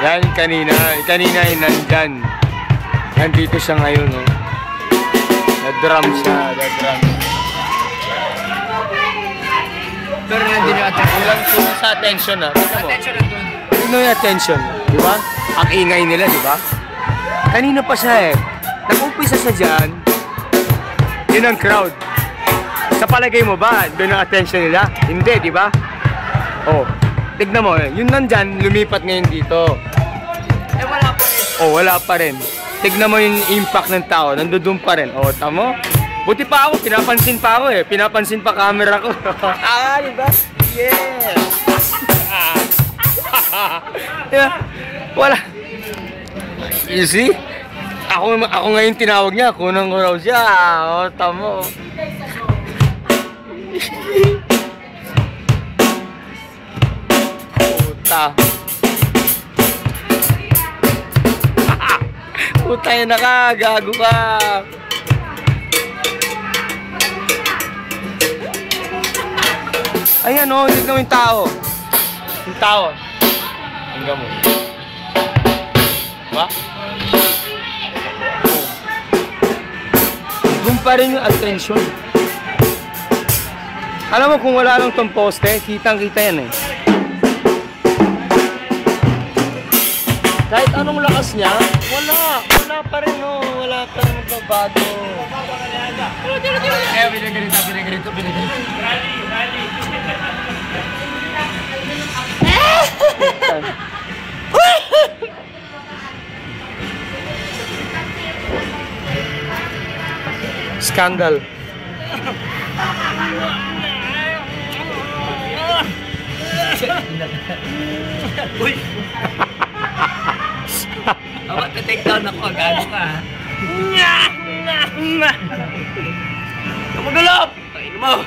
Yan kanina. Kanina yung nandyan. Nandito siya ngayon, oh. Na-drum siya. Na-drum. Pero nandun yung attention. Kulang sa attention, ah. Attention nandun. Tignan yung attention. Di ba? Ang ingay nila, di ba? Kanina pa siya eh. Nag-umpisa siya dyan. Yun ang crowd. Sa palagay mo ba, doon ang attention nila? Hindi, di ba? Oh, tignan mo, yun nandyan, lumipat ngayon dito. Eh wala pa rin. Oh, wala pa rin. Tignan mo yung impact ng tao, nandoon pa rin. Oh, tamo? Buti pa ako, pinapansin pa ako eh. Pinapansin pa camera ko. Ah, di ba? Yes! Yeah. Wala. You see? Ako ngayon tinawag niya, kunang ko raw siya. Oh, tamo. Puta. Puta yun na ka, gago ka. Ayan o, tignan mo yung tao. Yung tao. Tingnan mo. Diba? Doon pa rin yung attention. Alam mo kung wala lang tong poste, kitang-kita yan eh. Kahit anong lakas niya, wala pa rin oh, wala pa rin magbabago. Eh, binaganito. Rally. Scandal. Uy! Dapat na-take down ako, gano'n ka. Kamagulop! Kain mo!